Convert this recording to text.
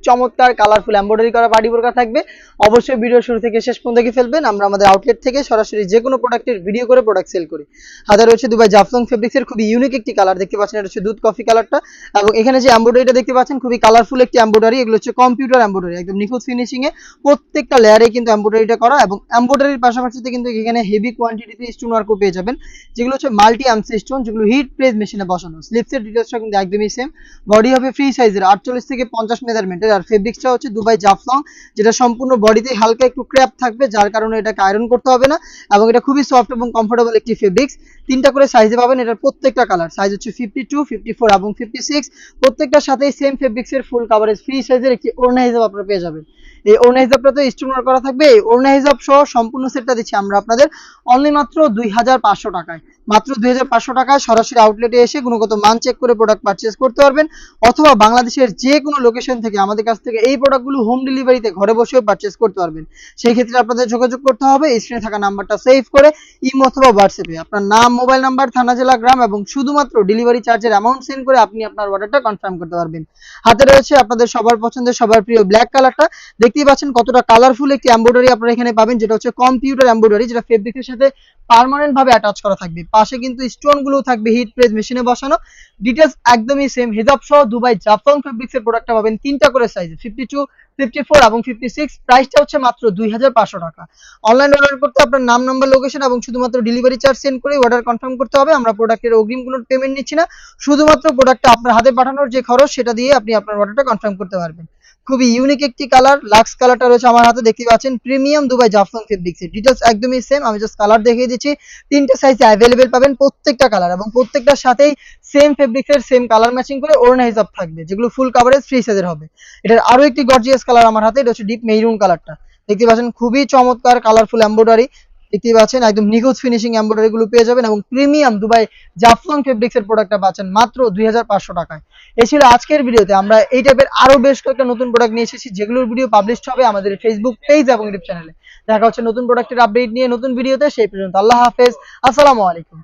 চমৎকার colourful embroidery করা party বোরকা থাকবে। অবশ্যই ভিডিও শুরু থেকে শেষ পর্যন্ত দেখে ফেলবেন। আমরা আমাদের আউটলেট থেকে সরাসরি যে কোনো প্রোডাক্টের ভিডিও করে প্রোডাক্ট সেল করি। হাতে রয়েছে দুবাই জাফলং ফেব্রিক্সের খুবই ইউনিক একটি কালার দেখতে পাচ্ছেন, এটা হচ্ছে দুধ কফি কালারটা। এবং এখানে যে এমব্রয়ডারিটা দেখতে পাচ্ছেন খুবই কালারফুল একটি এমব্রয়ডারি, এগুলো হচ্ছে কম্পিউটার এমব্রয়ডারি, একদম নিখুঁত ফিনিশিং এ প্রত্যেকটা লেয়ারে কিন্তু এমব্রয়ডারিটা করা। এবং এমব্রয়ডারির পাশাপাশি কিন্তু এখানে হেভি কোয়ান্টিটিতে স্টোন ওয়ার্কও পেয়ে যাবেন, যেগুলো হচ্ছে মাল্টি আর্মস স্টোন, যেগুলো হিট প্রেস মেশিনে বসানো। স্লিপসের ডিটেলসটা কিন্তু একদমই সেম। বডি হবে ফ্রি সাইজের 48 থেকে 50 মেজারমেন্টের। আর ফেব্রিক্সটা হচ্ছে দুবাই জাফলং, যেটা সম্পূর্ণ বডিতে হালকা একটু ক্র্যাপ থাকবে, যার কারণে এটাকে আয়রন করতে হবে না। এবং এটা খুবই সফট এবং কমফোর্টেবল একটি ফেব্রিক্স। তিনটা করে সাইজে পাবেন, এটার প্রত্যেকটা কালার সাইজ হচ্ছে 52, 54 এবং 56। প্রত্যেকটার সাথেই সেম ফেব্রিক্সের ফুল কাভারেজ ফ্রি সাইজের একটি ওড়না হিসাব আপনারা পেয়ে যাবেন। এই ওড়না হিসাবটাতে স্টোন ওয়ার্ক করা থাকবে। এই ওড়না হিসাব সহ সম্পূর্ণ সেটটা দিচ্ছি আমরা আপনাদের অনলি মাত্র 2500 টাকায়। মাত্র 2500 টাকায় সরাসরি আউটলেটে এসে গুণগত মান চেক করে প্রোডাক্ট পারচেজ করতে পারবেন, অথবা বাংলাদেশের যে কোনো লোকেশন থেকে আমাদের কাছ থেকে এই প্রোডাক্টগুলো হোম ডেলিভারিতে ঘরে বসেও পারচেজ করতে পারবেন। সেই ক্ষেত্রে আপনাদের যোগাযোগ করতে হবে স্ক্রিনে থাকা নাম্বারটা সেভ করে ইমো অথবা হোয়াটসঅ্যাপে আপনার নাম, মোবাইল নাম্বার, থানা, জেলা, গ্রাম এবং শুধুমাত্র ডেলিভারি চার্জের অ্যামাউন্ট সেন্ড করে আপনি আপনার অর্ডারটা কনফার্ম করতে পারবেন। হাতে রয়েছে আপনাদের সবার পছন্দের সবার প্রিয় ব্ল্যাক কালারটা। দেখতেই পাচ্ছেন কতটা কালারফুল একটি এমব্রয়ডারি আপনারা এখানে পাবেন, যেটা হচ্ছে কম্পিউটার এমব্রয়ডারি, যেটা ফেব্রিকের সাথে পার্মানেন্ট ভাবে অ্যাটাচ করা থাকবে। পাশে কিন্তু স্টোন গুলো থাকবে হিট প্রেস মেশিনে বসানো। ডিটেলস একদমই সেম। হিজাব সহ দুবাই জাফলং ফেব্রিক্স এর প্রোডাক্টটা পাবেন তিনটা করে সাইজে 52, 54 এবং 56। প্রাইসটা হচ্ছে মাত্র 2500 টাকা। অনলাইন অর্ডার করতে আপনার নাম, নাম্বার, লোকেশন এবং শুধুমাত্র ডেলিভারি চার্জ সেন্ড করে অর্ডার কনফার্ম করতে হবে। আমরা প্রোডাক্টের অগ্রিম কোনো পেমেন্ট নিচ্ছি না, শুধুমাত্র প্রোডাক্টটা আপনার হাতে পাঠানোর যে খরচ সেটা দিয়ে আপনি আপনার অর্ডারটা কনফার্ম করতে পারবেন। খুবই ইউনিক একটি কালার, লাক্স কালারটা রয়েছে আমার হাতে দেখতে পাচ্ছেন, প্রিমিয়াম দুবাই জাফলং ফেব্রিক্স এর। ডিটেলস একদমই সেম, আমি জাস্ট কালার দেখিয়ে দিচ্ছি। তিনটে সাইজে অ্যাভেলেবেল পাবেন প্রত্যেকটা কালার, এবং প্রত্যেকটার সাথেই সেম ফেব্রিক্সের সেম কালার ম্যাচিং করে ওড়না হিসাব থাকবে, যেগুলো ফুল কাভারেজ ফ্রি সাইজের হবে। এটার আরো একটি গর্জিয়াস কালার আমার হাতে, এটা হচ্ছে ডিপ মেরুন কালারটা। দেখতে পাচ্ছেন খুবই চমৎকার কালারফুল এমব্রয়ডারি, দেখতে পাচ্ছেন একদম নিখুঁত ফিনিশিং এমব্রয়ডারি গুলো পেয়ে যাবেন, এবং প্রিমিয়াম দুবাই জাফলং ফেব্রিক্স এর প্রোডাক্টটা পাচ্ছেন মাত্র 2500 টাকায়। এই ছিল আজকের ভিডিওতে। আমরা এই টাইপের আরো বেশ কয়েকটা নতুন প্রোডাক্ট নিয়ে এসেছি, যেগুলোর ভিডিও পাবলিশ হবে আমাদের ফেসবুক পেজ এবং ইউটিউব চ্যানেলে। দেখা হচ্ছে নতুন প্রোডাক্টের আপডেট নিয়ে নতুন ভিডিওতে। সেই পর্যন্ত আল্লাহ হাফেজ, আসসালামু আলাইকুম।